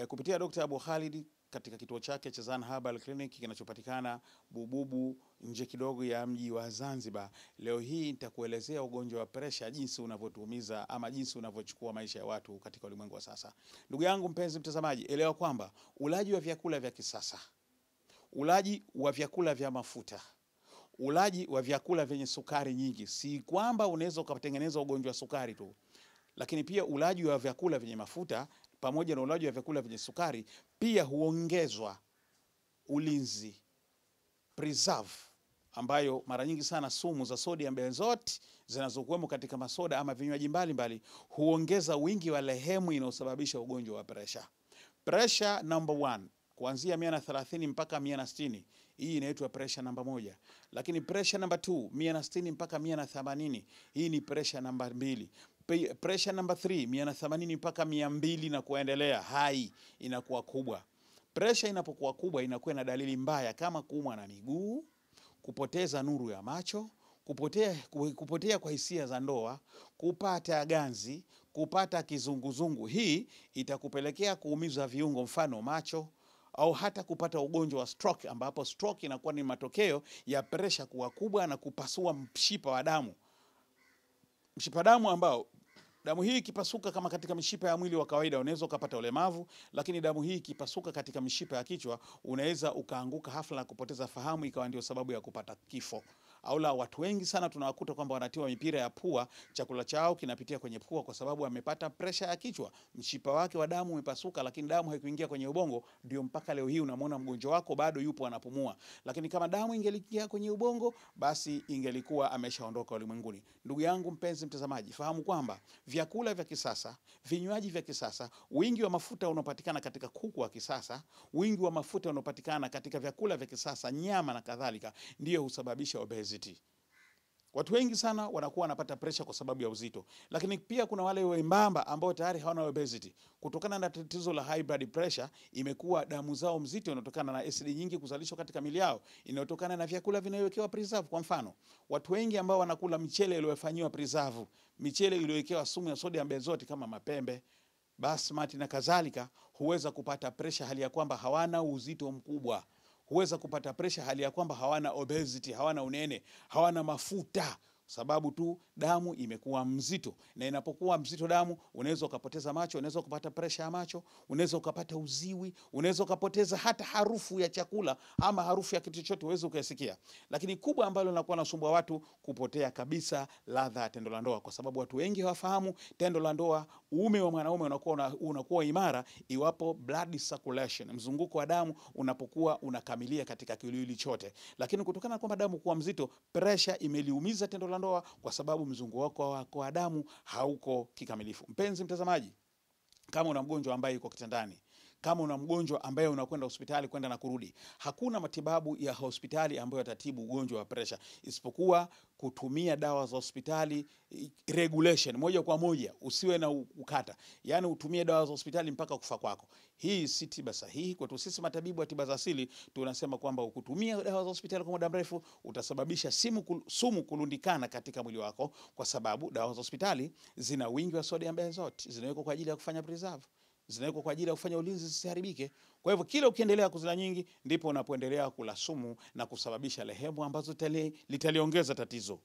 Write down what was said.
Kupitia Dr. Abu Khalid katika kituo chake cha Zan Herbal Clinic kinachopatikana Bububu nje kidogo ya mji wa Zanzibar. Leo hii nitakuelezea ugonjwa wa presha, jinsi unavyotuumiza ama jinsi unavyochukua maisha ya watu katika ulimwengu wa sasa. Ndugu yangu mpenzi mtazamaji, elewa kwamba ulaji wa vyakula vya kisasa, ulaji wa vyakula vya mafuta, ulaji wa vyakula vyenye sukari nyingi, si kwamba unaweza ukatengeneza ugonjwa wa sukari tu, lakini pia ulaji wa vyakula vyenye mafuta pamoja na ulaji wa vyakula vyenye sukari pia huongezwa ulinzi, preserve, ambayo mara nyingi sana sumu za sodium benzoate zinazokuwemo katika masoda ama vinywaji mbalimbali huongeza wingi wa lehemu inayosababisha ugonjwa wa presha. Presha number 1 kuanzia 130 mpaka 160, hii inaitwa presha namba 1. Lakini presha namba 2 160 mpaka 180, hii ni presha namba 2. Pressure number 3 180 mpaka 200 na kuendelea, hai inakuwa kubwa. Pressure inapokuwa kubwa inakuwa na dalili mbaya kama kuumwa na miguu, kupoteza nuru ya macho, kupotea kwa hisia za ndoa, kupata ganzi, kupata kizunguzungu. Hii itakupelekea kuumizwa viungo, mfano macho, au hata kupata ugonjwa wa stroke, ambapo stroke inakuwa ni matokeo ya pressure kuwa kubwa na kupasua mshipa wa damu. Mshipa damu ambao damu hii ikipasuka kama katika mishipa ya mwili wa kawaida unaweza ukapata ulemavu, lakini damu hii ikipasuka katika mishipa ya kichwa unaweza ukaanguka hafla na kupoteza fahamu, ikawa ndio sababu ya kupata kifo. Au la, watu wengi sana tunawakuta kwamba wanatiwa mipira ya pua, chakula chao kinapitia kwenye pua kwa sababu amepata pressure ya kichwa, mshipa wake wa damu umepasuka, lakini damu haikuingia kwenye ubongo, ndio mpaka leo hii unamwona mgonjwa wako bado yupo anapumua. Lakini kama damu ingelikia kwenye ubongo, basi ingelikuwa ameshaondoka ulimwenguni. Ndugu yangu mpenzi mtazamaji, fahamu kwamba vyakula vya kisasa, vinywaji vya kisasa, wingi wa mafuta unaopatikana katika kuku wa kisasa, wingi wa mafuta unaopatikana katika vyakula vya kisasa, nyama na kadhalika, ndio husababisha obesity. Watu wengi sana wanakuwa wanapata pressure kwa sababu ya uzito, lakini pia kuna wale wembamba ambao tayari hawana obesity. Kutokana na tatizo la high blood pressure, imekuwa damu zao mzito inatokana na asidi nyingi kuzalishwa katika miili yao, inayotokana na vyakula vinayowekewa preserve. Kwa mfano, watu wengi ambao wanakula michele iliyofanywa preserve, michele iliyowekewa sumu ya sodium benzoate kama mapembe, basmati na kadhalika, huweza kupata pressure hali ya kwamba hawana uzito mkubwa. Huweza kupata pressure hali ya kwamba hawana obesity, hawana unene, hawana mafuta, sababu tu damu imekuwa mzito. Na inapokuwa mzito damu, unaweza ukapoteza macho, unaweza kupata pressure ya macho, unaweza ukapata uziwi, unaweza ukapoteza hata harufu ya chakula ama harufu ya kitu chochote uweze ukasikia. Lakini kubwa ambalo linakuwa nasumbua watu, kupotea kabisa ladha ya tendo la ndoa, kwa sababu watu wengi hawafahamu tendo la ndoa, uume wa mwanaume unakuwa imara iwapo blood circulation, mzunguko wa damu unapokuwa unakamilia katika kiwiliwili chote. Lakini kutokana na kwamba damu kuwa mzito, pressure imeliumiza tendo la ndoa kwa sababu mzunguko wa damu hauko kikamilifu. Mpenzi mtazamaji, kama una mgonjwa ambaye yuko kitandani, kama una mgonjwa ambaye unakwenda hospitali kwenda na kurudi, hakuna matibabu ya hospitali ambayo yatatibu ugonjwa wa pressure isipokuwa kutumia dawa za hospitali regulation, moja kwa moja, usiwe na ukata. Yaani utumie dawa za hospitali mpaka kufa kwako. Hii si tiba sahihi. Kwetu sisi matabibu wa tiba za asili tunasema kwamba ukutumia dawa za hospitali kwa muda mrefu utasababisha sumu kulundikana katika mwili wako, kwa sababu dawa za hospitali zina wingi wa sodium benzoate, zinawekwa kwa ajili ya kufanya preserve, zinawekwa kwa ajili ya kufanya ulinzi zisiharibike. Kwa hivyo kila ukiendelea kuzila nyingi, ndipo unapoendelea kula sumu na kusababisha lehemu ambazo litaliongeza tatizo.